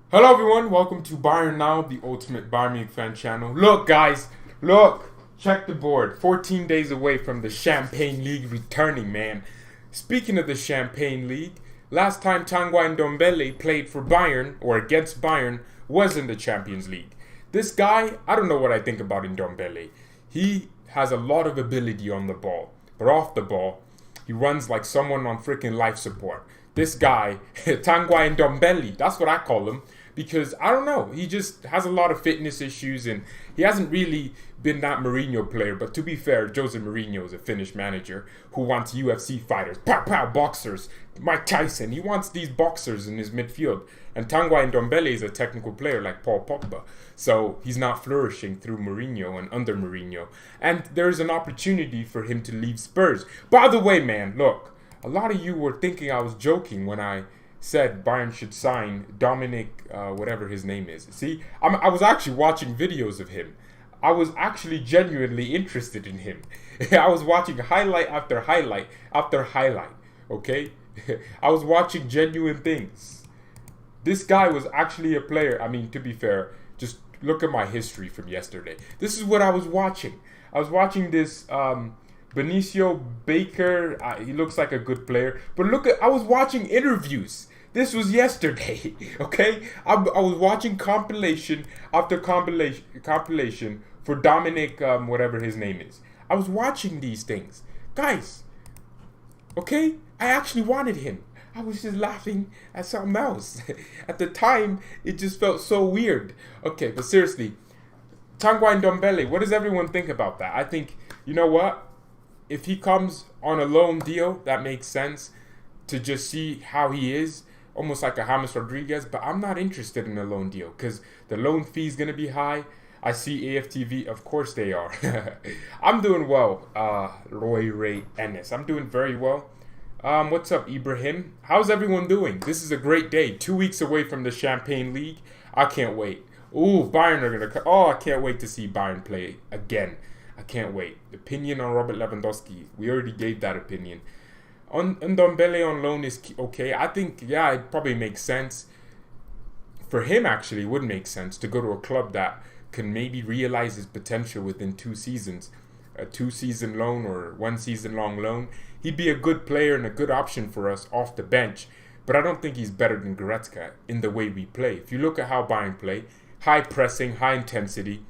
Hello everyone, welcome to BayernNow, the ultimate Bayern Munich fan channel. Look guys, look, check the board. 14 days away from the Champagne League returning, man. Speaking of the Champagne League, last time Tanguy Ndombele played for Bayern, or against Bayern, was in the Champions League. This guy, I don't know what I think about Ndombele. He has a lot of ability on the ball, but off the ball, he runs like someone on freaking life support. This guy, Tanguy Ndombele, that's what I call him, because I don't know, he just has a lot of fitness issues and he hasn't really been that Mourinho player. But to be fair, Jose Mourinho is a Finnish manager who wants UFC fighters, pow pow boxers, Mike Tyson. He wants these boxers in his midfield. And Tanguy Ndombele is a technical player like Paul Pogba. So he's not flourishing through Mourinho and under Mourinho. And there's an opportunity for him to leave Spurs. By the way, man, look, a lot of you were thinking I was joking when I said Bayern should sign Dominic, whatever his name is. See, I was actually watching videos of him. I was actually genuinely interested in him. I was watching highlight after highlight after highlight, okay? I was watching genuine things. This guy was actually a player. I mean, to be fair, just look at my history from yesterday. This is what I was watching. I was watching this Benicio Baker. He looks like a good player. But look at, I was watching interviews. This was yesterday, okay? I was watching compilation after compilation for Dominic, whatever his name is. I was watching these things. Guys, okay? I actually wanted him. I was just laughing at something else. At the time, it just felt so weird. Okay, but seriously, Tanguy Ndombele, what does everyone think about that? I think, you know what? If he comes on a loan deal, that makes sense to just see how he is, almost like a James Rodriguez. But I'm not interested in a loan deal because the loan fee is going to be high. I see AFTV, of course they are. I'm doing well, Roy Ray Ennis. I'm doing very well. What's up, Ibrahim? How's everyone doing? This is a great day. 2 weeks away from the Champagne League. I can't wait. Ooh, Bayern are going to... Oh, I can't wait to see Bayern play again. I can't wait. Opinion on Robert Lewandowski. We already gave that opinion. On Ndombele on loan is okay. I think, yeah, it probably makes sense. For him, actually, it would make sense to go to a club that can maybe realize his potential within 2 seasons. A 2-season loan or 1-season-long loan. He'd be a good player and a good option for us off the bench. But I don't think he's better than Goretzka in the way we play. If you look at how Bayern play, high pressing, high intensity,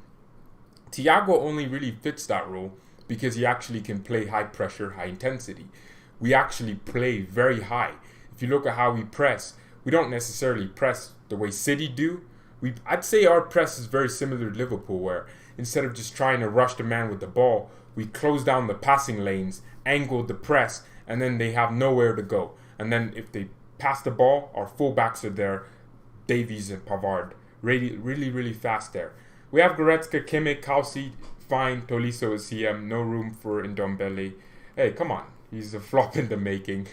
Thiago only really fits that role because he actually can play high pressure, high intensity. We actually play very high. If you look at how we press, we don't necessarily press the way City do. I'd say our press is very similar to Liverpool, where instead of just trying to rush the man with the ball, we close down the passing lanes, angle the press, and then they have nowhere to go. And then if they pass the ball, our fullbacks are there, Davies and Pavard, really fast there. We have Goretzka, Kimmich, Kausi, fine. Tolisso is CM. No room for Ndombele. Hey, come on. He's a flop in the making.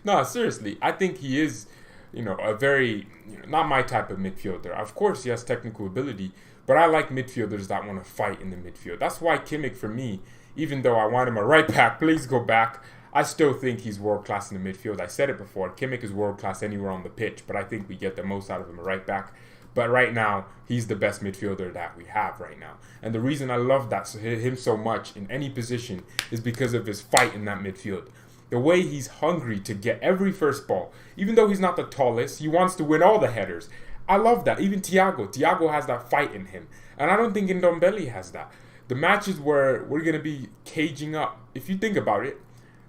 No, seriously. I think he is, a very, not my type of midfielder. Of course, he has technical ability, but I like midfielders that want to fight in the midfield. That's why Kimmich, for me, even though I want him a right back, please go back. I still think he's world-class in the midfield. I said it before. Kimmich is world-class anywhere on the pitch, but I think we get the most out of him a right back. But right now, he's the best midfielder that we have right now. And the reason I love him so much in any position is because of his fight in that midfield. The way he's hungry to get every first ball. Even though he's not the tallest, he wants to win all the headers. I love that. Even Thiago has that fight in him. And I don't think Ndombele has that. The matches where we're going to be caging up, if you think about it,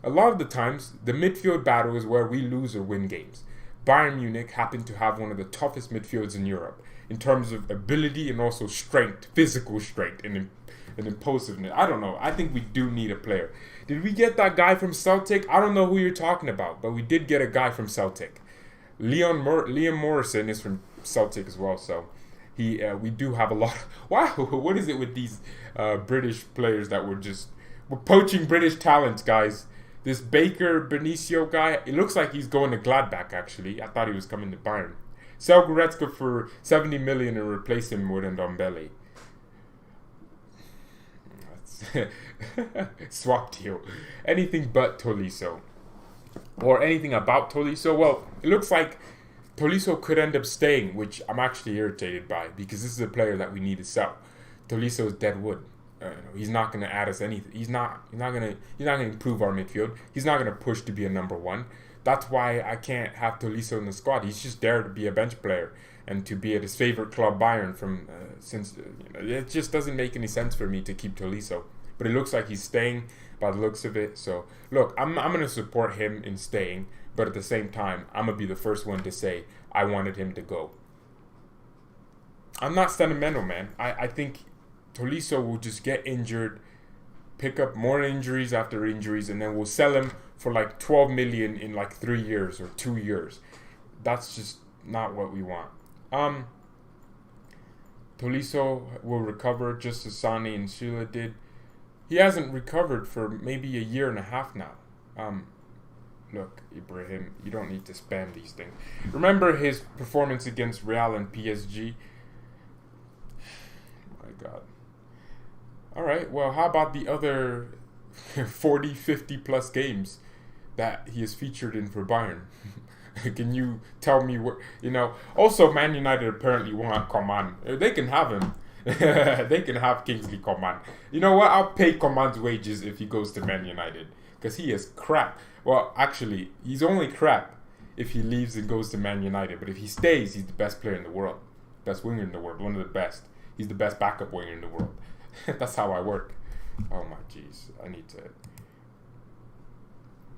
a lot of the times, the midfield battle is where we lose or win games. Bayern Munich happened to have one of the toughest midfields in Europe in terms of ability and also strength, physical strength and impulsiveness. I don't know. I think we do need a player. Did we get that guy from Celtic? I don't know who you're talking about, but we did get a guy from Celtic. Liam Morrison is from Celtic as well, so we do have a lot. Wow, what is it with these British players that we're poaching British talents, guys? This Baker Benicio guy, it looks like he's going to Gladbach, actually. I thought he was coming to Bayern. Sell Goretzka for 70 million and replace him with Ndombele. Swap deal. Anything but Tolisso. Or anything about Tolisso. Well, it looks like Tolisso could end up staying, which I'm actually irritated by because this is a player that we need to sell. Tolisso is dead wood. He's not going to add us anything. He's not going to improve our midfield. He's not going to push to be a number one. That's why I can't have Tolisso in the squad. He's just there to be a bench player and to be at his favorite club, Bayern. It just doesn't make any sense for me to keep Tolisso. But it looks like he's staying by the looks of it. So look, I'm going to support him in staying, but at the same time, I'm going to be the first one to say I wanted him to go. I'm not sentimental, man. I think Tolisso will just get injured, pick up more injuries after injuries, and then we'll sell him for like 12 million in like 3 years or 2 years. That's just not what we want. Tolisso will recover just as Sane and Sheila did. He hasn't recovered for maybe a year and a half now. Look, Ibrahim, you don't need to spam these things. Remember his performance against Real and PSG? My God. All right, well, how about the other 40, 50 plus games that he has featured in for Bayern? Can you tell me what, Also, Man United apparently want Coman. They can have him. They can have Kingsley Coman. You know what? I'll pay Coman's wages if he goes to Man United. Because he is crap. Well, actually, he's only crap if he leaves and goes to Man United. But if he stays, he's the best player in the world. Best winger in the world. One of the best. He's the best backup winger in the world. That's how I work. Oh my jeez. I need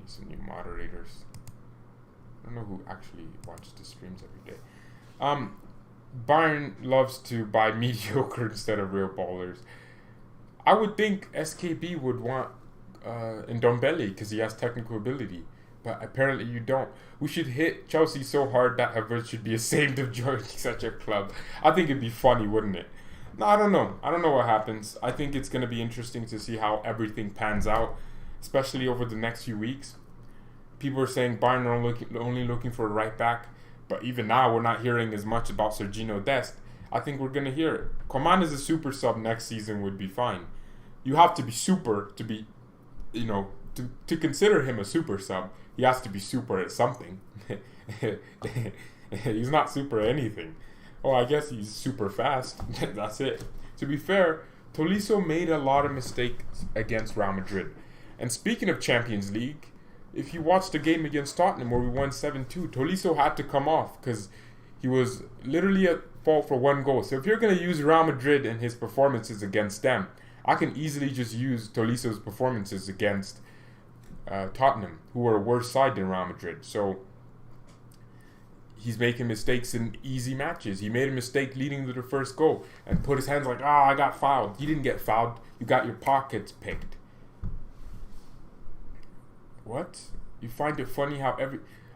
some new moderators. I don't know who actually watches the streams every day. Bayern loves to buy mediocre instead of real ballers. I would think SKB would want Ndombele because he has technical ability. But apparently you don't. We should hit Chelsea so hard that Havertz should be ashamed of joining such a club. I think it'd be funny, wouldn't it? No, I don't know. I don't know what happens. I think it's going to be interesting to see how everything pans out, especially over the next few weeks. People are saying Bayern are only looking for a right back, but even now we're not hearing as much about Sergino Dest. I think we're going to hear it. Coman as a super sub next season would be fine. You have to be super to be, to consider him a super sub. He has to be super at something. He's not super at anything. Oh, I guess he's super fast. That's it. To be fair, Tolisso made a lot of mistakes against Real Madrid. And speaking of Champions League, if you watched the game against Tottenham where we won 7-2, Tolisso had to come off because he was literally at fault for one goal. So if you're going to use Real Madrid and his performances against them, I can easily just use Tolisso's performances against Tottenham, who are a worse side than Real Madrid. So he's making mistakes in easy matches. He made a mistake leading to the first goal and put his hands like, I got fouled. You didn't get fouled. You got your pockets picked. What? You find it funny how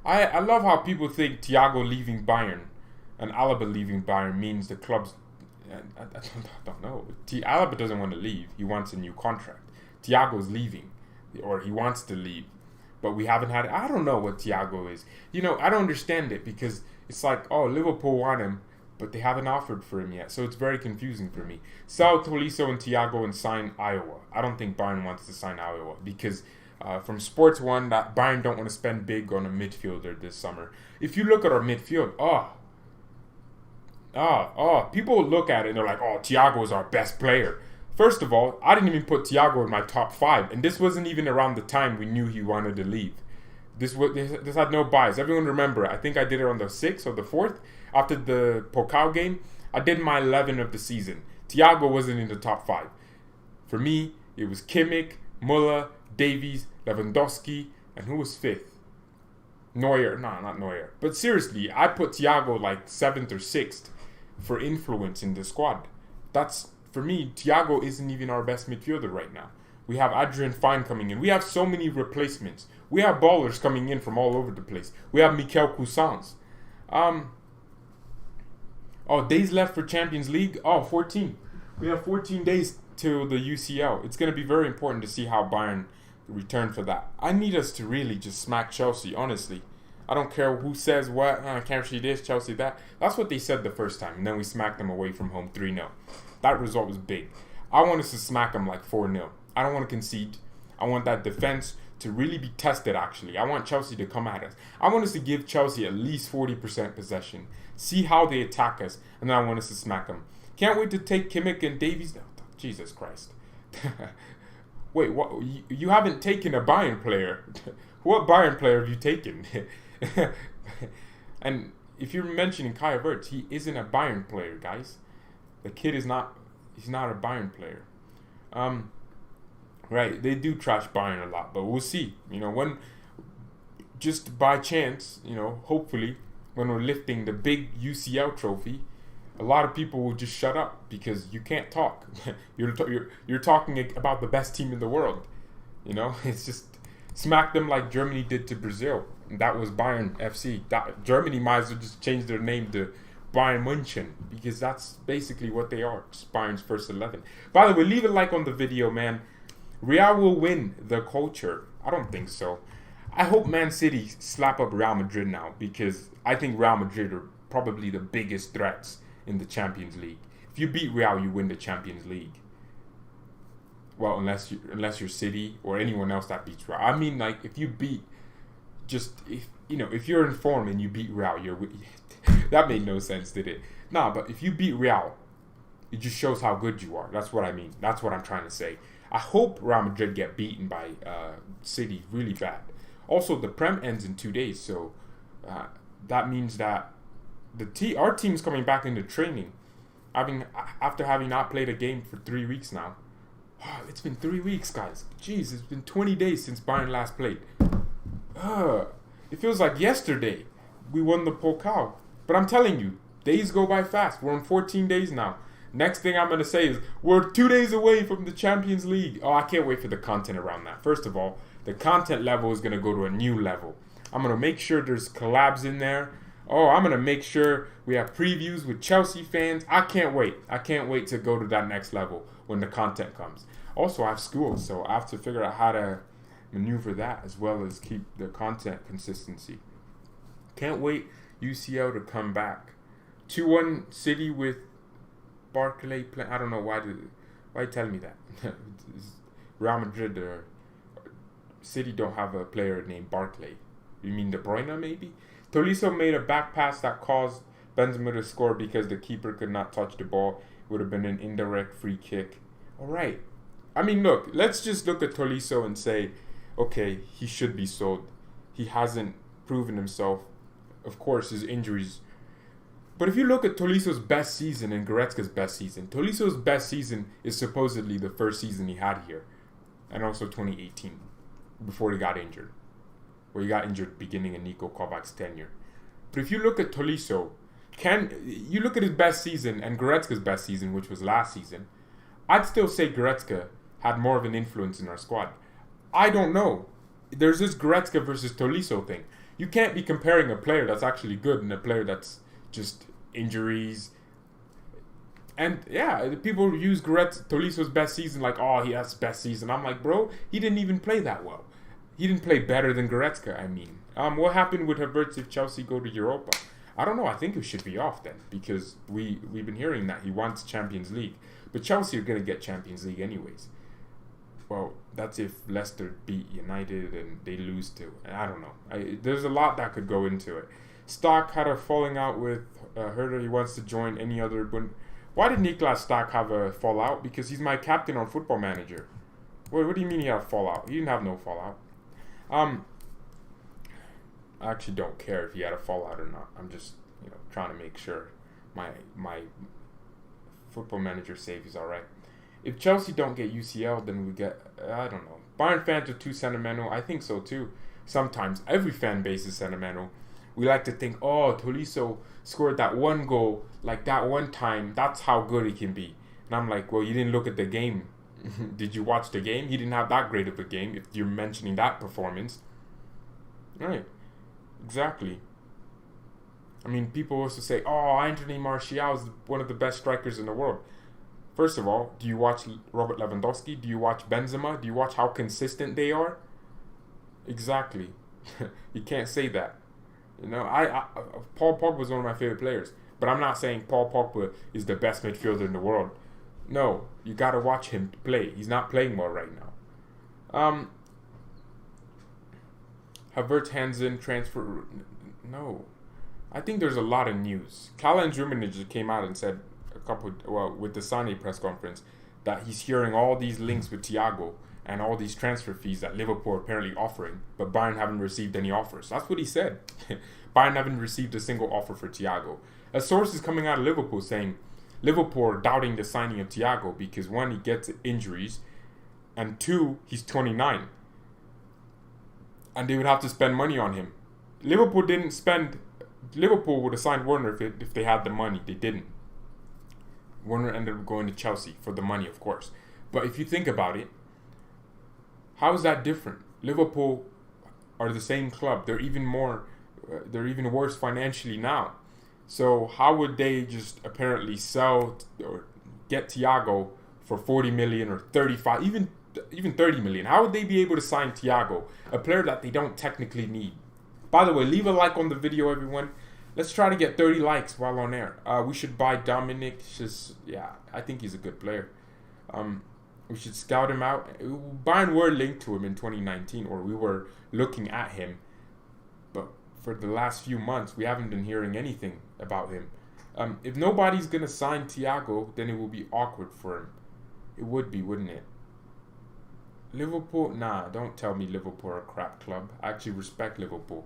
I love how people think Thiago leaving Bayern and Alaba leaving Bayern means the club's... I don't know. Alaba doesn't want to leave. He wants a new contract. Thiago's leaving. Or he wants to leave. But we haven't had... I don't know what Thiago is. I don't understand it because it's like, Liverpool want him, but they haven't offered for him yet. So it's very confusing for me. Sell Tolisso and Thiago and sign Iowa. I don't think Bayern wants to sign Iowa because... from Sports 1, that Bayern don't want to spend big on a midfielder this summer. If you look at our midfield, people look at it and they're like, Thiago is our best player. First of all, I didn't even put Thiago in my top 5, and this wasn't even around the time we knew he wanted to leave. This had no bias. Everyone remember, I think I did it on the 6th or the 4th, after the Pokal game. I did my 11 of the season. Thiago wasn't in the top 5. For me, it was Kimmich, Müller, Davies, Lewandowski, and who was 5th? Neuer. No, not Neuer. But seriously, I put Thiago like 7th or 6th for influence in the squad. That's, for me, Thiago isn't even our best midfielder right now. We have Adrian Fine coming in. We have so many replacements. We have ballers coming in from all over the place. We have Mikel Cousins. Days left for Champions League? 14. We have 14 days till the UCL. It's going to be very important to see how Bayern return for that. I need us to really just smack Chelsea, honestly. I don't care who says what, Chelsea this, Chelsea that. That's what they said the first time, and then we smacked them away from home 3-0. That result was big. I want us to smack them like 4-0. I don't want to concede. I want that defense to really be tested, actually. I want Chelsea to come at us. I want us to give Chelsea at least 40% possession. See how they attack us, and then I want us to smack them. Can't wait to take Kimmich and Davies. Oh, Jesus Christ. Wait, what? You haven't taken a Bayern player. What Bayern player have you taken? And if you're mentioning Kai Havertz, he isn't a Bayern player, guys. The kid is not. He's not a Bayern player. Right? They do trash Bayern a lot, but we'll see. When just by chance, hopefully, when we're lifting the big UCL trophy, a lot of people will just shut up because you can't talk. You're talking about the best team in the world. It's just smack them like Germany did to Brazil. And that was Bayern FC. Germany might as well just change their name to Bayern München, because that's basically what they are. Just Bayern's first 11. By the way, leave a like on the video, man. Real will win the culture. I don't think so. I hope Man City slap up Real Madrid now, because I think Real Madrid are probably the biggest threats in the Champions League. If you beat Real, you win the Champions League. Well, unless you're City or anyone else that beats Real. I mean, like, if you beat, if you're in form and you beat Real, that made no sense, did it? Nah, but if you beat Real, it just shows how good you are. That's what I mean. That's what I'm trying to say. I hope Real Madrid get beaten by City really bad. Also, the Prem ends in 2 days, so that means that our team's coming back into training, after having not played a game for 3 weeks now. It's been 3 weeks, guys. Jeez, it's been 20 days since Bayern last played. It feels like yesterday we won the Pokal. But I'm telling you, days go by fast. We're on 14 days now. Next thing I'm going to say is we're 2 days away from the Champions League. Oh, I can't wait for the content around that. First of all, the content level is going to go to a new level. I'm going to make sure there's collabs in there. Oh, I'm going to make sure we have previews with Chelsea fans. I can't wait. I can't wait to go to that next level when the content comes. Also, I have school, so I have to figure out how to maneuver that as well as keep the content consistency. Can't wait UCL to come back. 2-1 City with Barclay play. I don't know why you tell me that. Real Madrid or City don't have a player named Barclay. You mean De Bruyne maybe? Tolisso made a back pass that caused Benzema to score because the keeper could not touch the ball. It would have been an indirect free kick. All right. I mean, look, let's just look at Tolisso and say, okay, he should be sold. He hasn't proven himself. Of course, his injuries. But if you look at Tolisso's best season and Goretzka's best season, Tolisso's best season is supposedly the first season he had here. And also 2018, before he got injured. Where he got injured beginning of Niko Kovac's tenure. But if you look at Tolisso, you look at his best season and Goretzka's best season, which was last season, I'd still say Goretzka had more of an influence in our squad. I don't know. There's this Goretzka versus Tolisso thing. You can't be comparing a player that's actually good and a player that's just injuries. And yeah, people use Tolisso's best season like, oh, he has best season. I'm like, bro, he didn't even play that well. He didn't play better than Goretzka, I mean. What happened with Havertz if Chelsea go to Europa? I don't know. I think it should be off then, because we've been hearing that he wants Champions League. But Chelsea are going to get Champions League anyways. Well, that's if Leicester beat United and they lose to. I don't know. There's a lot that could go into it. Stock had a falling out with Herder. He wants to join any other. Why did Niklas Stock have a fallout? Because he's my captain on Football Manager. What do you mean he had a fallout? He didn't have no fallout. I actually don't care if he had a fallout or not. I'm just trying to make sure my Football Manager save is alright. If Chelsea don't get UCL, then we get, I don't know. Bayern fans are too sentimental. I think so too. Sometimes. Every fan base is sentimental. We like to think, oh, Tolisso scored that one goal, like that one time. That's how good he can be. And I'm like, well, you didn't look at the game. Did you watch the game? He didn't have that great of a game, if you're mentioning that performance. Right. Exactly. I mean, people also say, oh, Anthony Martial is one of the best strikers in the world. First of all, do you watch Robert Lewandowski? Do you watch Benzema? Do you watch how consistent they are? Exactly. You can't say that. Paul Pogba is one of my favorite players. But I'm not saying Paul Pogba is the best midfielder in the world. No, you got to watch him play. He's not playing well right now. Havertz hands in transfer. No. I think there's a lot of news. Karl-Heinz Rummenigge came out and said with the Sané press conference that he's hearing all these links with Thiago and all these transfer fees that Liverpool are apparently offering, but Bayern haven't received any offers. That's what he said. Bayern haven't received a single offer for Thiago. A source is coming out of Liverpool saying Liverpool are doubting the signing of Thiago because one, he gets injuries, and two, he's 29. And they would have to spend money on him. Liverpool would have signed Werner if they had the money. They didn't. Werner ended up going to Chelsea for the money, of course. But if you think about it, how is that different? Liverpool are the same club. They're even worse financially now. So how would they just apparently sell or get Thiago for 40 million or 35, even 30 million? How would they be able to sign Thiago, a player that they don't technically need? By the way, leave a like on the video, everyone. Let's try to get 30 likes while on air. We should buy Dominic. I think he's a good player. We should scout him out. Bayern were linked to him in 2019, or we were looking at him. But for the last few months, we haven't been hearing anything about him. If nobody's going to sign Thiago, then it will be awkward for him. It would be, wouldn't it? Liverpool? Nah, don't tell me Liverpool are a crap club. I actually respect Liverpool.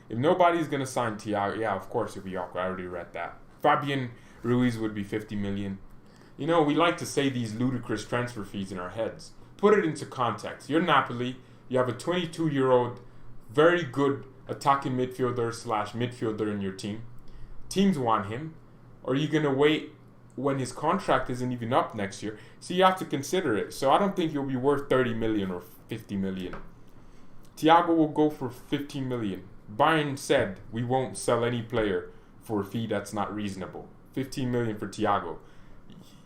If nobody's going to sign Thiago, yeah, of course it would be awkward. I already read that. Fabian Ruiz would be 50 million. You know, we like to say these ludicrous transfer fees in our heads. Put it into context. You're Napoli. You have a 22-year-old, very good attacking midfielder/midfielder in your team. Teams want him. Or are you going to wait when his contract isn't even up next year? So you have to consider it. So I don't think he'll be worth 30 million or 50 million. Thiago will go for 15 million. Bayern said we won't sell any player for a fee that's not reasonable. 15 million for Thiago.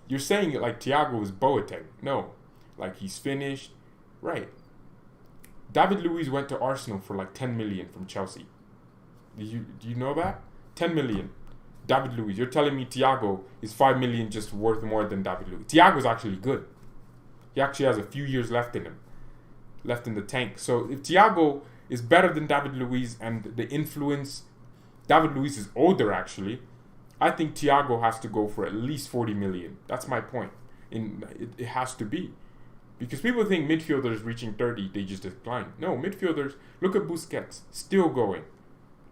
You're saying it like Thiago is Boateng. No. Like he's finished. Right. David Luiz went to Arsenal for like 10 million from Chelsea. Do you know that? 10 million. David Luiz. You're telling me Thiago is 5 million just worth more than David Luiz. Thiago's actually good. He actually has a few years left in him. Left in the tank. So if Thiago is better than David Luiz and the influence, David Luiz is older actually, I think Thiago has to go for at least 40 million. That's my point. It has to be. Because people think midfielders reaching 30, they just decline. No, midfielders, look at Busquets, still going.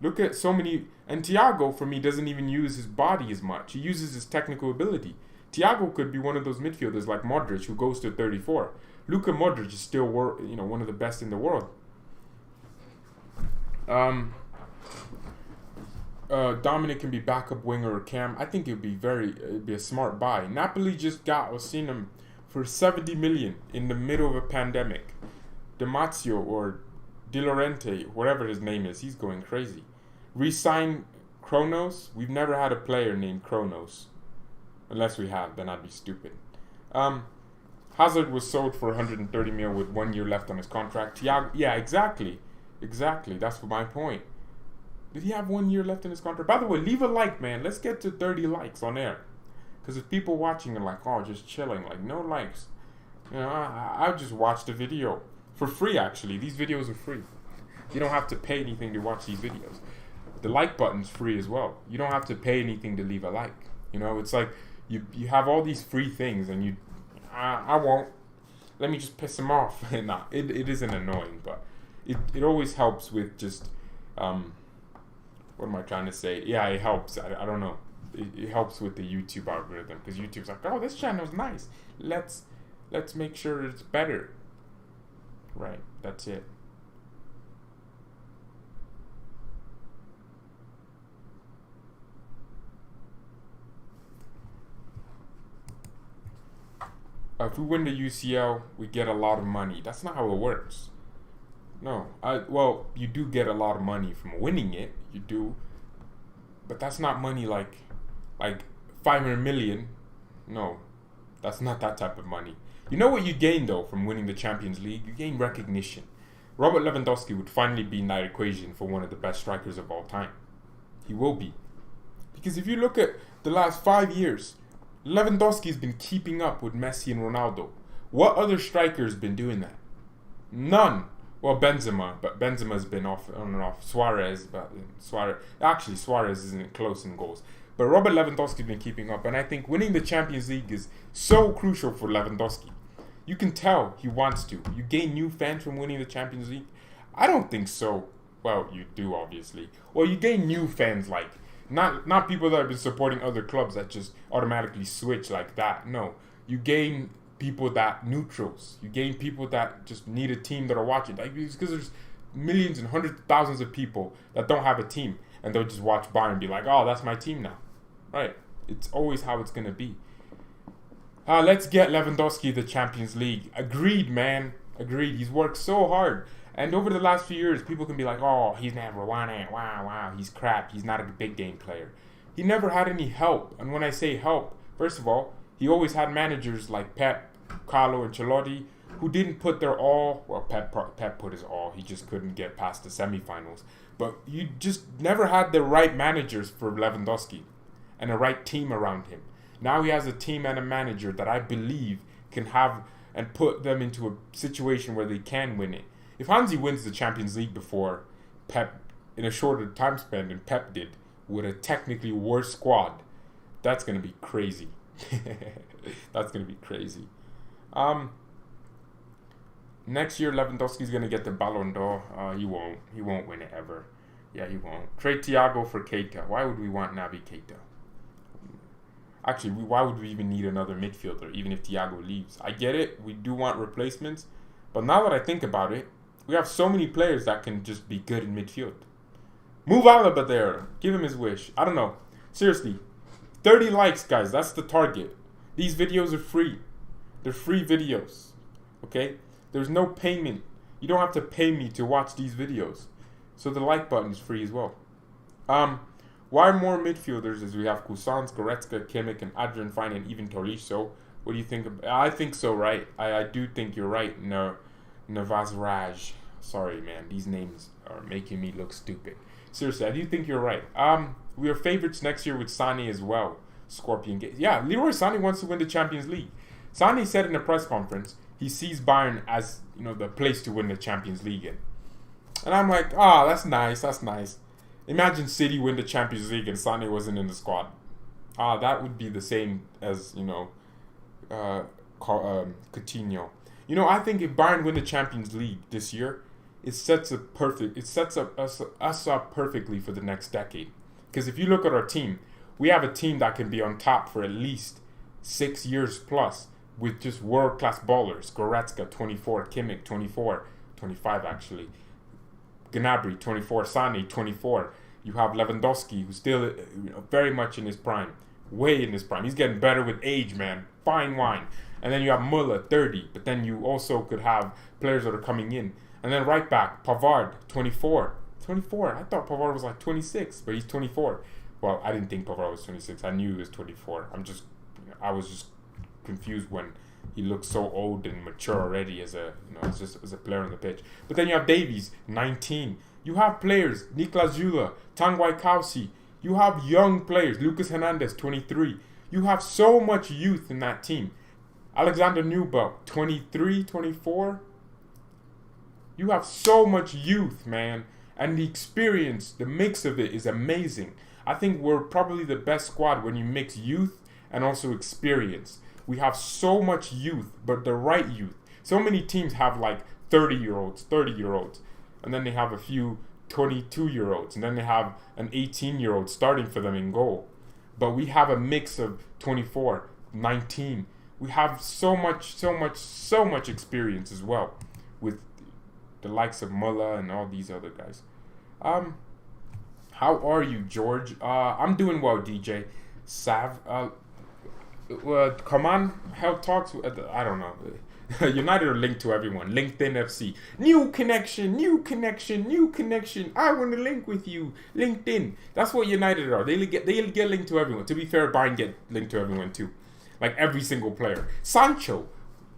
Look at so many, and Thiago for me doesn't even use his body as much. He uses his technical ability. Thiago could be one of those midfielders like Modric who goes to 34. Luka Modric is still one of the best in the world. Dominic can be backup winger or cam. I think it'd be a smart buy. Napoli just was seen him for 70 million in the middle of a pandemic. Demazio or Di Laurenti, whatever his name is, he's going crazy. Resign Kronos. We've never had a player named Kronos. Unless we have, then I'd be stupid. Hazard was sold for 130 mil with 1 year left on his contract. Thiago, yeah, exactly. That's my point. Did he have 1 year left in his contract? By the way, leave a like, man. Let's get to 30 likes on air. Because if people watching are like, oh, just chilling, like no likes. You know, I'll just watch the video. For free, actually. These videos are free. You don't have to pay anything to watch these videos. The like button's free as well. You don't have to pay anything to leave a like. You know, it's like you have all these free things and I won't. Let me just piss them off. Nah, it isn't annoying, but it always helps with just, what am I trying to say? Yeah, it helps. I don't know. It helps with the YouTube algorithm because YouTube's like, oh, this channel's nice. Let's make sure it's better. Right, that's it. If we win the UCL, we get a lot of money. That's not how it works. No, well, you do get a lot of money from winning it. You do, but that's not money like 500 million. No, that's not that type of money. You know what you gain though from winning the Champions League? You gain recognition. Robert Lewandowski would finally be in that equation for one of the best strikers of all time. He will be, because if you look at the last 5 years, Lewandowski's been keeping up with Messi and Ronaldo. What other striker's been doing that? None. Well, Benzema, but Benzema's been off on and off. Suarez isn't close in goals. But Robert Lewandowski's been keeping up, and I think winning the Champions League is so crucial for Lewandowski. You can tell he wants to. You gain new fans from winning the Champions League? I don't think so. Well, you do, obviously. Well, you gain new fans, like, not people that have been supporting other clubs that just automatically switch like that. No. You gain people that neutrals. You gain people that just need a team that are watching. Like, because there's millions and hundreds of thousands of people that don't have a team, and they'll just watch Bayern and be like, oh, that's my team now. Right. It's always how it's going to be. Let's get Lewandowski the Champions League. Agreed, man. Agreed. He's worked so hard. And over the last few years, people can be like, oh, he's never won it. Wow, he's crap. He's not a big game player. He never had any help. And when I say help, first of all, he always had managers like Pep, Carlo, and Ancelotti who didn't put their all. Well, Pep put his all. He just couldn't get past the semifinals. But you just never had the right managers for Lewandowski and a right team around him. Now he has a team and a manager that I believe can have and put them into a situation where they can win it. If Hansi wins the Champions League before Pep in a shorter time span than Pep did with a technically worse squad, that's going to be crazy. That's going to be crazy. Next year, Lewandowski's going to get the Ballon d'Or. He won't. He won't win it ever. Yeah, he won't. Trade Thiago for Keita. Why would we want Naby Keita? Actually, why would we even need another midfielder, even if Thiago leaves? I get it. We do want replacements. But now that I think about it, we have so many players that can just be good in midfield. Move Alaba there. Give him his wish. I don't know. Seriously. 30 likes, guys. That's the target. These videos are free. They're free videos. Okay? There's no payment. You don't have to pay me to watch these videos. So the like button is free as well. Why more midfielders? As we have Cousins, Goretzka, Kimmich, and Adrian Fine, and even Tolisso. What do you think? I think so, right? I do think you're right. Navas-Raj. Sorry, man. These names are making me look stupid. Seriously, I do think you're right. We are favorites next year with Sané as well. Scorpion Gate. Yeah, Leroy Sané wants to win the Champions League. Sané said in a press conference he sees Bayern as, the place to win the Champions League in. And I'm like, that's nice. That's nice. Imagine City win the Champions League and Sané wasn't in the squad. That would be the same as, Coutinho. I think if Bayern win the Champions League this year, it sets us up perfectly for the next decade. Because if you look at our team, we have a team that can be on top for at least 6 years plus with just world-class ballers. Goretzka, 24, Kimmich, 24, 25 actually. Gnabry, 24, Sané, 24. You have Lewandowski, who's still very much in his prime. Way in his prime. He's getting better with age, man. Fine wine. And then you have Müller, 30. But then you also could have players that are coming in. And then right back, Pavard, 24. 24. I thought Pavard was like 26, but he's 24. Well, I didn't think Pavard was 26. I knew he was 24. I was just confused when he looked so old and mature already as a player on the pitch. But then you have Davies, 19. You have players, Niklas Süle, Tanguy Ndombele. You have young players, Lucas Hernandez, 23. You have so much youth in that team. Alexander Newbell, 23, 24. You have so much youth, man. And the experience, the mix of it is amazing. I think we're probably the best squad when you mix youth and also experience. We have so much youth, but the right youth. So many teams have like 30-year-olds, 30-year-olds. And then they have a few 22-year-olds. And then they have an 18-year-old starting for them in goal. But we have a mix of 24, 19. We have so much experience as well with the likes of Müller and all these other guys. How are you, George? I'm doing well, DJ. Sav, come on, help talks. I don't know. United are linked to everyone. LinkedIn FC. New connection. I want to link with you. LinkedIn. That's what United are. They get linked to everyone. To be fair, Bayern get linked to everyone too. Like every single player. Sancho.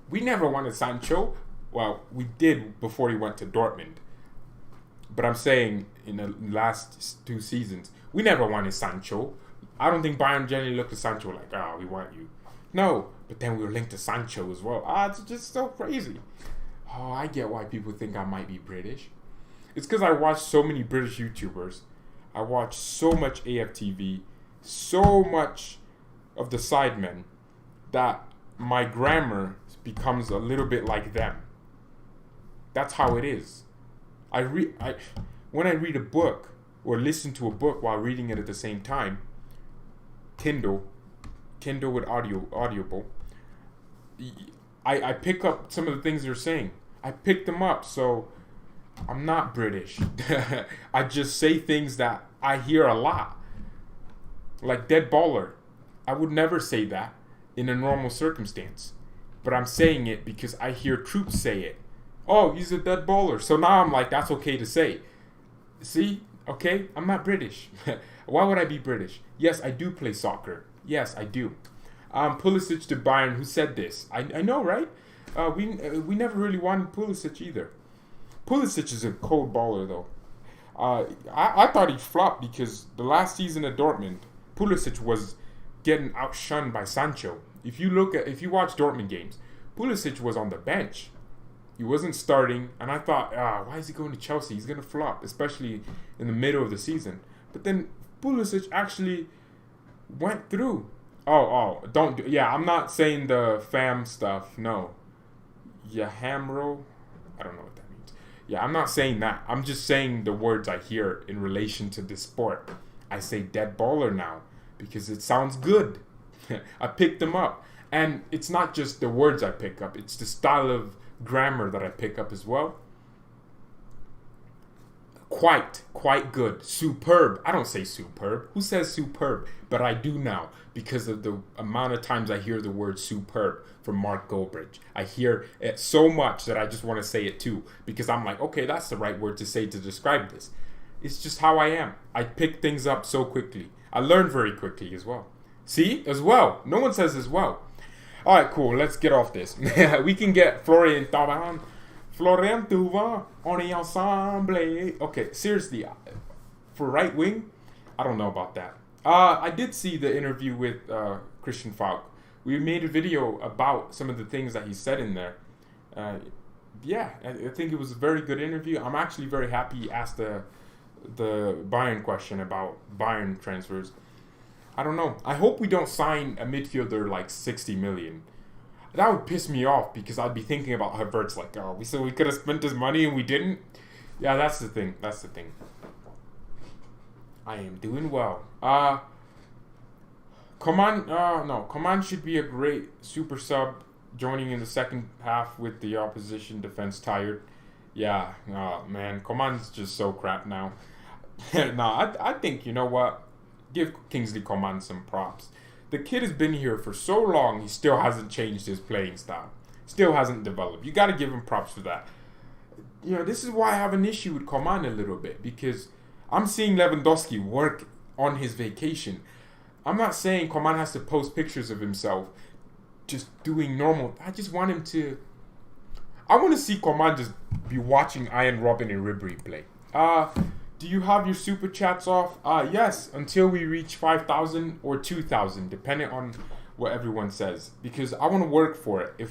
We never wanted Sancho. Well, we did before he went to Dortmund. But I'm saying in the last 2 seasons, we never wanted Sancho. I don't think Bayern generally looked at Sancho like, we want you. No, but then we were linked to Sancho as well. It's just so crazy. Oh, I get why people think I might be British. It's because I watch so many British YouTubers. I watch so much AFTV, so much of the Sidemen, that my grammar becomes a little bit like them. That's how it is. When I read a book or listen to a book while reading it at the same time, Kindle with Audible, I pick up some of the things they're saying. I pick them up, so I'm not British. I just say things that I hear a lot. Like dead baller. I would never say that in a normal circumstance. But I'm saying it because I hear troops say it. Oh, he's a dead baller. So now I'm like, that's okay to say. See? Okay? I'm not British. Why would I be British? Yes, I do play soccer. Yes, I do. Pulisic to Bayern, who said this? I know, right? We never really wanted Pulisic either. Pulisic is a cold baller, though. I thought he flopped because the last season at Dortmund, Pulisic was getting outshunned by Sancho. If you watch Dortmund games, Pulisic was on the bench. He wasn't starting, and I thought, why is he going to Chelsea? He's gonna flop, especially in the middle of the season. But then Pulisic actually went through. I'm not saying the fam stuff. No, Hamro. I don't know what that means. Yeah, I'm not saying that. I'm just saying the words I hear in relation to this sport. I say dead baller now because it sounds good. I picked them up. And it's not just the words I pick up. It's the style of grammar that I pick up as well. Quite good. Superb. I don't say superb. Who says superb? But I do now because of the amount of times I hear the word superb from Mark Goldbridge. I hear it so much that I just want to say it too because I'm like, okay, that's the right word to say to describe this. It's just how I am. I pick things up so quickly. I learn very quickly as well. See? As well. No one says as well. All right, cool. Let's get off this. We can get Florian Thauvin. On est ensemble. Okay, seriously. For right wing, I don't know about that. I did see the interview with Christian Falk. We made a video about some of the things that he said in there. I think it was a very good interview. I'm actually very happy he asked the Bayern question about Bayern transfers. I don't know. I hope we don't sign a midfielder like 60 million. That would piss me off because I'd be thinking about Havertz like, we could have spent this money and we didn't. Yeah, that's the thing. I am doing well. Coman should be a great super sub joining in the second half with the opposition defense tired. Yeah, man, Coman's just so crap now. I think, you know what? Give Kingsley Coman some props. The kid has been here for so long, he still hasn't changed his playing style. Still hasn't developed. You got to give him props for that. You know, this is why I have an issue with Coman a little bit, because I'm seeing Lewandowski work on his vacation. I'm not saying Coman has to post pictures of himself just doing normal. I just want him to... I want to see Coman just be watching Iron Robin and Ribery play. Do you have your super chats off? Yes, until we reach 5,000 or 2,000, depending on what everyone says. Because I want to work for it. If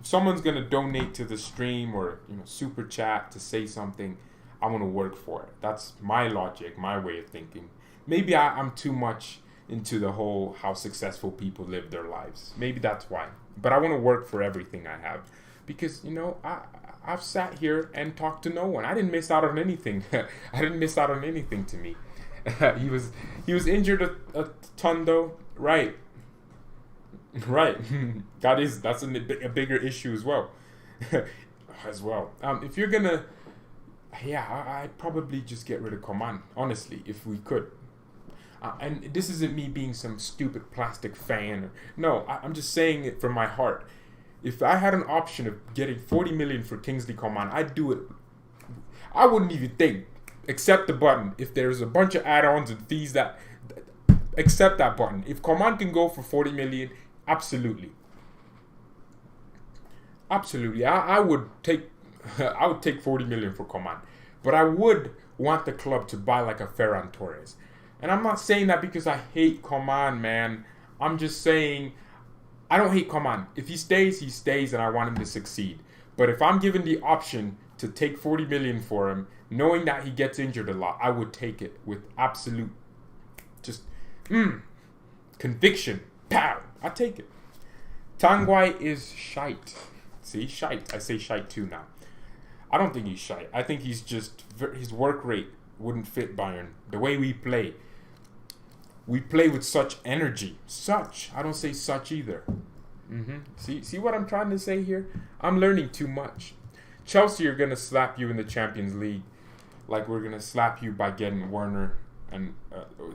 someone's gonna donate to the stream or super chat to say something, I want to work for it. That's my logic, my way of thinking. Maybe I'm too much into the whole how successful people live their lives. Maybe that's why. But I want to work for everything I have. Because, I've sat here and talked to no one. I didn't miss out on anything. I didn't miss out on anything to me. He was injured a ton though. Right. That's a bigger issue as well. If you're gonna... I'd probably just get rid of Coman, honestly, if we could. And this isn't me being some stupid plastic fan. No, I'm just saying it from my heart. If I had an option of getting 40 million for Kingsley Coman, I'd do it. I wouldn't even think. Accept the button. If there's a bunch of add-ons and fees accept that button. If Coman can go for 40 million, absolutely. Absolutely. I would take 40 million for Coman. But I would want the club to buy like a Ferran Torres. And I'm not saying that because I hate Coman, man. I'm just saying I don't hate Coman. If he stays, and I want him to succeed. But if I'm given the option to take 40 million for him, knowing that he gets injured a lot, I would take it with absolute just conviction. Pow! I take it. Tanguy is shite. See, shite. I say shite too now. I don't think he's shite. I think he's just, his work rate wouldn't fit Bayern. The way we play with such energy. Such. I don't say such either. See what I'm trying to say here? I'm learning too much. Chelsea are going to slap you in the Champions League like we're going to slap you by getting Werner. And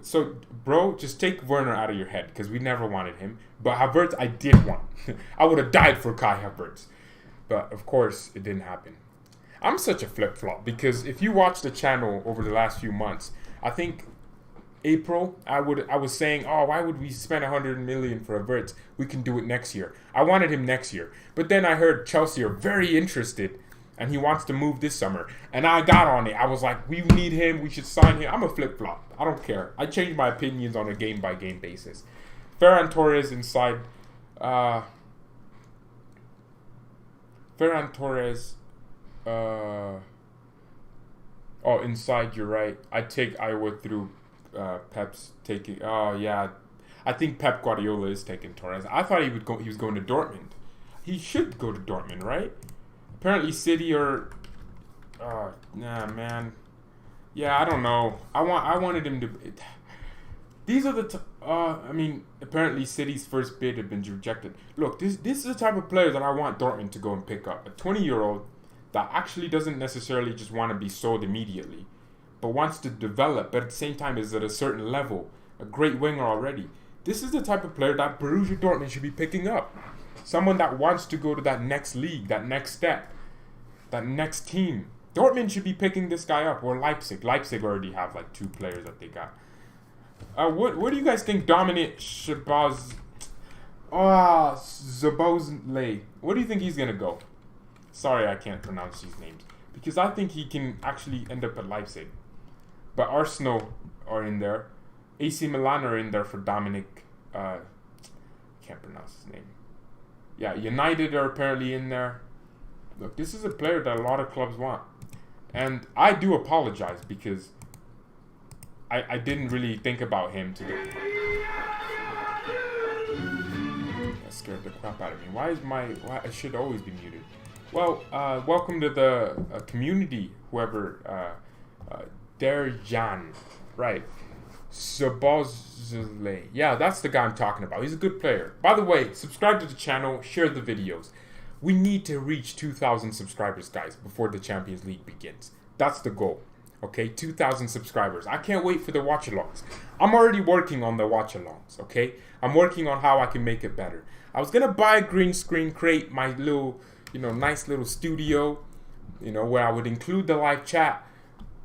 so, bro, just take Werner out of your head because we never wanted him. But Havertz, I did want. I would have died for Kai Havertz. But, of course, it didn't happen. I'm such a flip-flop because if you watch the channel over the last few months, I think April, I was saying, oh, why would we spend 100 million for Havertz? We can do it next year. I wanted him next year. But then I heard Chelsea are very interested and he wants to move this summer. And I got on it. I was like, we need him. We should sign him. I'm a flip-flop. I don't care. I change my opinions on a game-by-game basis. Ferran Torres inside. Ferran Torres. Inside, you're right. I take Iowa through Pep's taking. Oh, yeah. I think Pep Guardiola is taking Torres. I thought he was going to Dortmund. He should go to Dortmund, right? Apparently City or nah, man. Yeah, I don't know. I wanted him to. These are the. Apparently City's first bid had been rejected. Look, this is the type of player that I want Dortmund to go and pick up. A 20-year-old that actually doesn't necessarily just want to be sold immediately, but wants to develop, but at the same time is at a certain level. A great winger already. This is the type of player that Borussia Dortmund should be picking up. Someone that wants to go to that next league, that next step, that next team. Dortmund should be picking this guy up, or Leipzig. Leipzig already have like 2 players that they got. What do you guys think Dominic Szoboszlai? What do you think he's going to go? Sorry, I can't pronounce these names. Because I think he can actually end up at Leipzig. But Arsenal are in there. AC Milan are in there for Dominic. Can't pronounce his name. Yeah, United are apparently in there. Look, this is a player that a lot of clubs want. And I do apologize because I didn't really think about him today. That scared the crap out of me. Why I should always be muted. Well, welcome to the community, whoever, Derjan, right, Szoboszlai. Yeah, that's the guy I'm talking about. He's a good player. By the way, subscribe to the channel, share the videos. We need to reach 2,000 subscribers, guys, before the Champions League begins. That's the goal, okay? 2,000 subscribers. I can't wait for the watch-alongs. I'm already working on the watch-alongs, okay? I'm working on how I can make it better. I was going to buy a green screen, create my little, nice little studio, where I would include the live chat,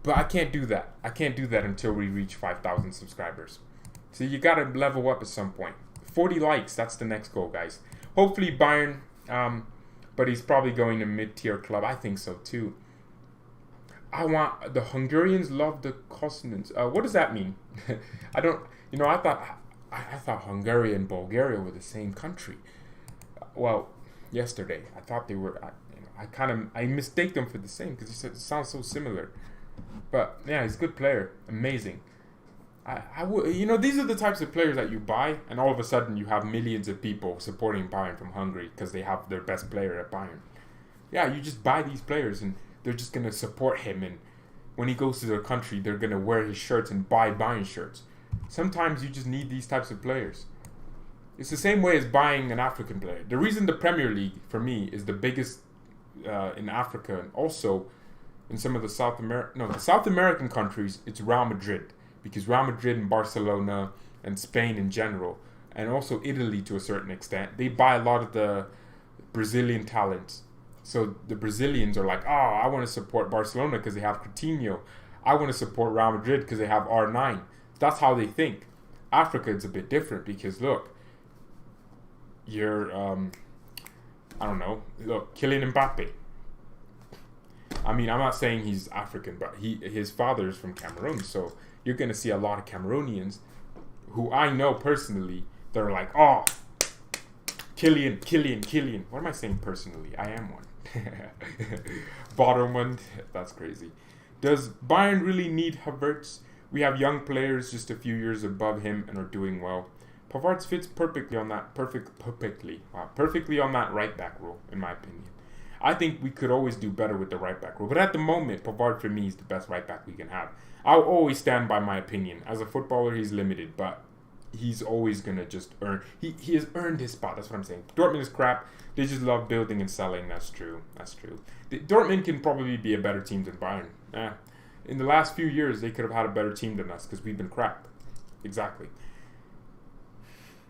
but I can't do that. I can't do that until we reach 5,000 subscribers. So you got to level up at some point. 40 likes, that's the next goal, guys. Hopefully Bayern, but he's probably going to mid-tier club. I think so too. I want the Hungarians love the consonants. What does that mean? I don't. I thought Hungary and Bulgaria were the same country. Well, yesterday I thought they were. I mistake them for the same because it sounds so similar. But yeah, he's a good player. Amazing. I would. These are the types of players that you buy, and all of a sudden you have millions of people supporting Bayern from Hungary because they have their best player at Bayern. Yeah, you just buy these players and they're just going to support him, and when he goes to their country, they're going to wear his shirts and buy Bayern shirts. Sometimes you just need these types of players. It's the same way as buying an African player. The reason the Premier League, for me, is the biggest in Africa, and also in some of the South American countries, it's Real Madrid. Because Real Madrid and Barcelona and Spain in general, and also Italy to a certain extent, they buy a lot of the Brazilian talents. So the Brazilians are like, oh, I want to support Barcelona because they have Coutinho. I want to support Real Madrid because they have R9. That's how they think. Africa, it's a bit different because, look, you're, Kylian Mbappe. I'm not saying he's African, but his father is from Cameroon. So you're going to see a lot of Cameroonians who I know personally that are like, oh, Kylian. What am I saying personally? I am one. Bottomland, that's crazy. Does Bayern really need Havertz? We have young players just a few years above him and are doing well. Pavard fits perfectly on that perfectly on that right back role, in my opinion. I think we could always do better with the right back role, but at the moment, Pavard for me is the best right back we can have. I'll always stand by my opinion. As a footballer, he's limited, but he's always gonna just earn. He has earned his spot. That's what I'm saying. Dortmund is crap. They just love building and selling. That's true. Dortmund can probably be a better team than Bayern. In the last few years, they could have had a better team than us because we've been crap. Exactly.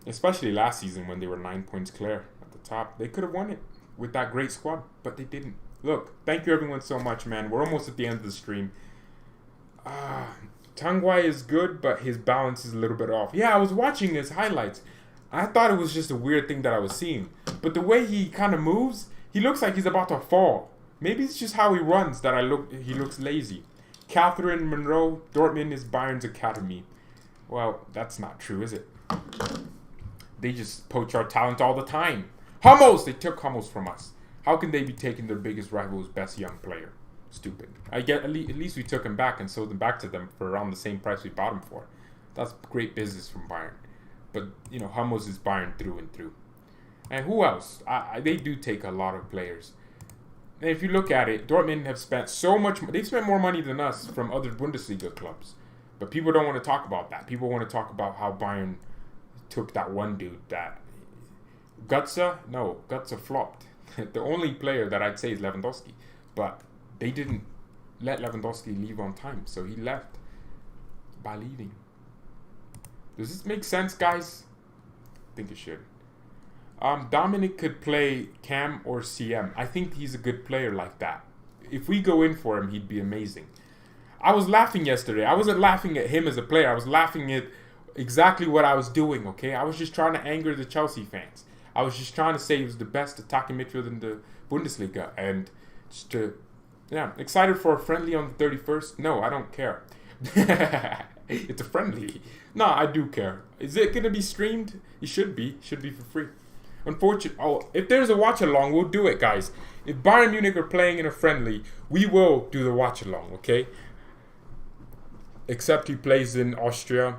Especially last season when they were 9 points clear at the top. They could have won it with that great squad, but they didn't. Look, thank you everyone so much, man. We're almost at the end of the stream. Tanguy is good, but his balance is a little bit off. Yeah, I was watching his highlights. I thought it was just a weird thing that I was seeing. But the way he kind of moves, he looks like he's about to fall. Maybe it's just how he runs that he looks lazy. Catherine Monroe, Dortmund is Bayern's academy. Well, that's not true, is it? They just poach our talent all the time. Hummels! They took Hummels from us. How can they be taking their biggest rival's best young player? Stupid. At least we took him back and sold him back to them for around the same price we bought him for. That's great business from Bayern. But, Hummels is Bayern through and through. And who else? They do take a lot of players. And if you look at it, Dortmund have spent so much. They've spent more money than us from other Bundesliga clubs. But people don't want to talk about that. People want to talk about how Bayern took that one dude that... Götze flopped. The only player that I'd say is Lewandowski. But they didn't let Lewandowski leave on time. So he left by leaving. Does this make sense, guys? I think it should. Dominic could play Cam or CM. I think he's a good player like that. If we go in for him, he'd be amazing. I was laughing yesterday. I wasn't laughing at him as a player. I was laughing at exactly what I was doing, okay? I was just trying to anger the Chelsea fans. I was just trying to say he was the best attacking midfielder in the Bundesliga. And just excited for a friendly on the 31st? No, I don't care. It's a friendly. No, I do care. Is it going to be streamed? It should be. It should be for free. Unfortunately, if there's a watch along, we'll do it, guys. If Bayern Munich are playing in a friendly, we will do the watch along, okay? Except he plays in Austria.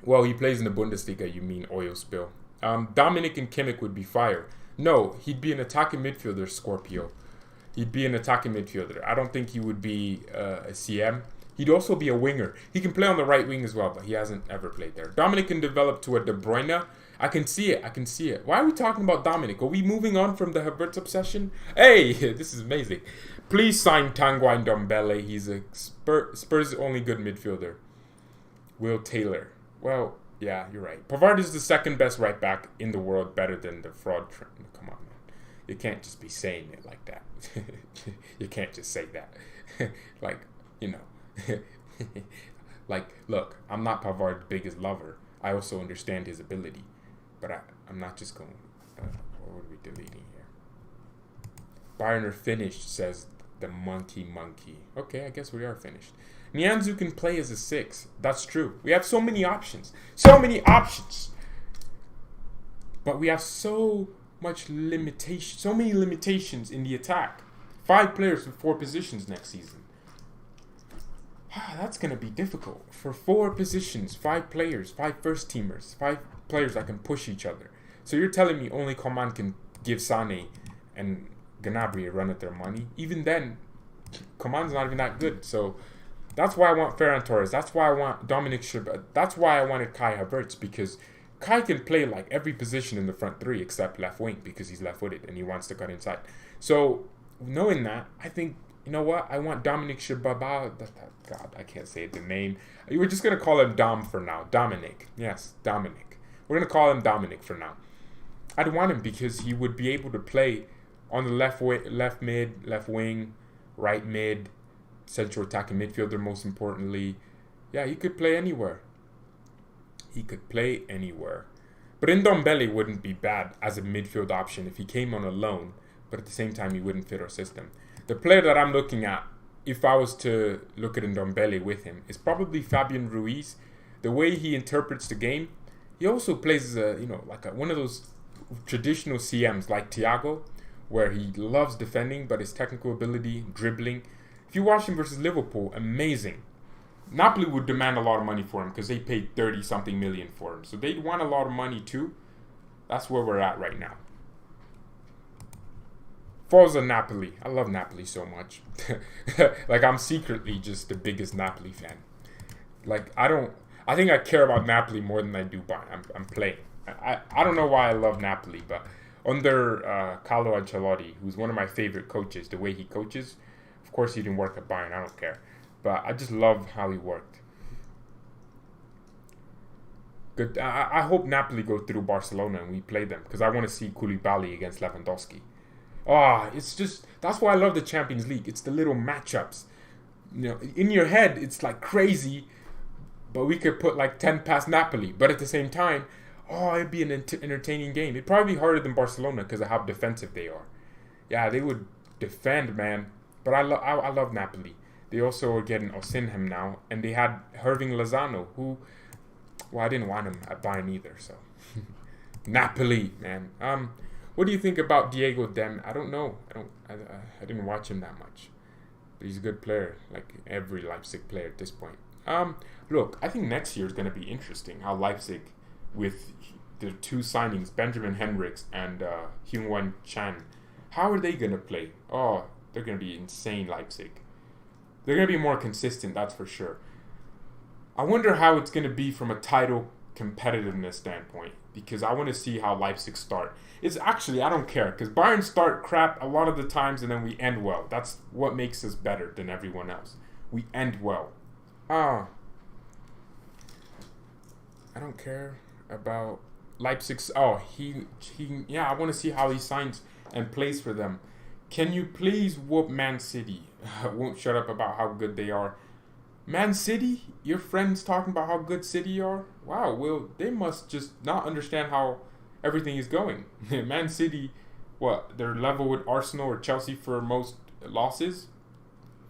Well, he plays in the Bundesliga, you mean oil spill. Dominic and Kimmich would be fire. No, he'd be an attacking midfielder, Scorpio. He'd be an attacking midfielder. I don't think he would be a CM. He'd also be a winger. He can play on the right wing as well, but he hasn't ever played there. Dominic can develop to a De Bruyne. I can see it. Why are we talking about Dominic? Are we moving on from the Havertz obsession? Hey, this is amazing. Please sign Tanguy Ndombele. He's a Spurs' only good midfielder. Will Taylor. Well, yeah, you're right. Pavard is the second best right back in the world, better than the fraud. Come on, man. You can't just be saying it like that. You can't just say that. Look, I'm not Pavard's biggest lover. I also understand his ability. But I'm not just going... what are we deleting here? Bayern are finished, says the monkey. Okay, I guess we are finished. Nianzou can play as a 6. That's true. We have so many options. But we have so many limitations in the attack. 5 players for 4 positions next season. That's going to be difficult. For 4 positions, 5 players, 5 first-teamers, 5 players that can push each other. So you're telling me only Coman can give Sane and Gnabry a run at their money? Even then, Coman's not even that good. So that's why I want Ferran Torres. That's why I want Dominic Schirbet. That's why I wanted Kai Havertz, because Kai can play like every position in the front 3 except left wing because he's left-footed and he wants to cut inside. So knowing that, I think, you know what? I want Dominic Shababa. God, I can't say the name. We're just going to call him Dom for now. Dominic. Yes, Dominic. We're going to call him Dominic for now. I'd want him because he would be able to play on the left mid, left wing, right mid, central attacking midfielder, most importantly. Yeah, he could play anywhere. But Ndombele wouldn't be bad as a midfield option if he came on a loan, but at the same time, he wouldn't fit our system. The player that I'm looking at, if I was to look at Ndombele with him, is probably Fabian Ruiz. The way he interprets the game, he also plays as one of those traditional CMs like Thiago, where he loves defending, but his technical ability, dribbling. If you watch him versus Liverpool, amazing. Napoli would demand a lot of money for him because they paid 30-something million for him. So they'd want a lot of money too. That's where we're at right now. Forza Napoli. I love Napoli so much. Like, I'm secretly just the biggest Napoli fan. Like, I think I care about Napoli more than I do Bayern. I'm playing. I don't know why I love Napoli, but under Carlo Ancelotti, who's one of my favorite coaches, the way he coaches, of course he didn't work at Bayern, I don't care. But I just love how he worked. Good. I hope Napoli go through Barcelona and we play them, because I want to see Koulibaly against Lewandowski. It's just, that's why I love the Champions League. It's the little matchups. You know, in your head, it's like crazy, but we could put like 10 past Napoli. But at the same time, it'd be an entertaining game. It'd probably be harder than Barcelona because of how defensive they are. Yeah, they would defend, man. But I love Napoli. They also are getting Osimhen now, and they had Hirving Lozano, who, well, I didn't want him at Bayern either. So Napoli, man. What do you think about Thiago Dem? I don't know. I didn't watch him that much. But he's a good player, like every Leipzig player at this point. Look, I think next year is going to be interesting. How Leipzig, with the two signings, Benjamin Henrichs and Hyun-Won Chan, how are they going to play? Oh, they're going to be insane, Leipzig. They're going to be more consistent, that's for sure. I wonder how it's going to be from a title competitiveness standpoint, because I want to see how Leipzig start. It's actually, I don't care, because Bayern start crap a lot of the times and then we end well. That's what makes us better than everyone else. We end well. I don't care about Leipzig's. Yeah, I want to see how he signs and plays for them. Can you please whoop Man City? I won't shut up about how good they are. Man City? Your friends talking about how good City are? Wow, well, they must just not understand how everything is going. Man City, what, they're level with Arsenal or Chelsea for most losses?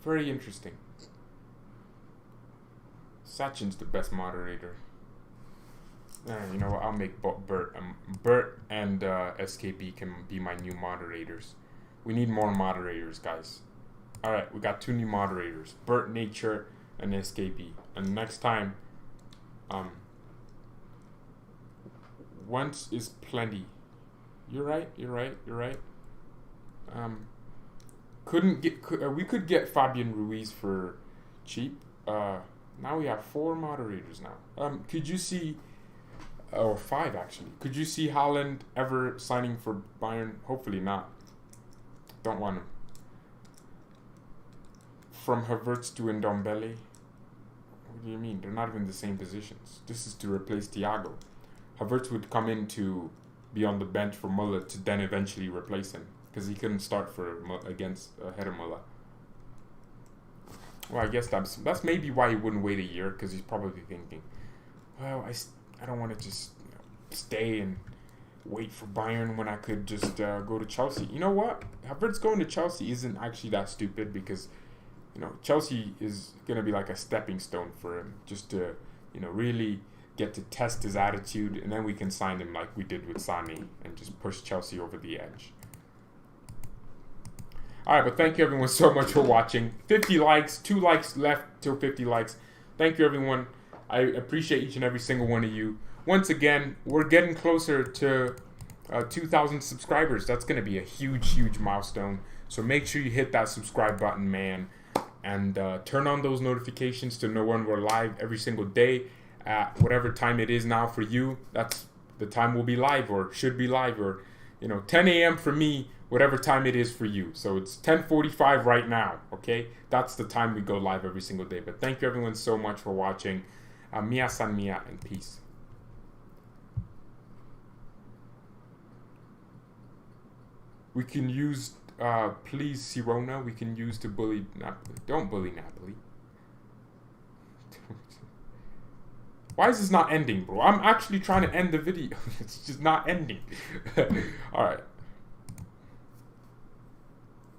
Very interesting. Sachin's the best moderator. You know what, I'll make Bert. Bert and SKB can be my new moderators. We need more moderators, guys. Alright, we got 2 new moderators. Bert Nature and SKB. And next time, once is plenty. You're right. We could get Fabian Ruiz for cheap. Now we have 4 moderators now. Could you see, or 5 actually, could you see Haaland ever signing for Bayern? Hopefully not. Don't want him. From Havertz to Ndombele. What do you mean? They're not even the same positions. This is to replace Thiago. Havertz would come in to be on the bench for Muller to then eventually replace him, because he couldn't start ahead of Muller. Well, I guess that's maybe why he wouldn't wait a year, because he's probably thinking, well, I don't want to just stay and wait for Bayern when I could just go to Chelsea. You know what? Havertz going to Chelsea isn't actually that stupid, because Chelsea is going to be like a stepping stone for him, just to really get to test his attitude, and then we can sign him like we did with Sané and just push Chelsea over the edge. Alright, but thank you everyone so much for watching. 50 likes, 2 likes left till 50 likes. Thank you everyone. I appreciate each and every single one of you. Once again, we're getting closer to 2,000 subscribers. That's going to be a huge milestone. So make sure you hit that subscribe button, man. And turn on those notifications to know when we're live every single day at whatever time it is now for you. That's the time we'll be live, or should be live, or 10 a.m. for me, whatever time it is for you. So it's 10:45 right now, okay? That's the time we go live every single day. But thank you everyone so much for watching. Mia san mia, and peace. We can use, please, Sirona, we can use to bully Napoli. Don't bully Napoli. Why is this not ending, bro? I'm actually trying to end the video. It's just not ending. Alright.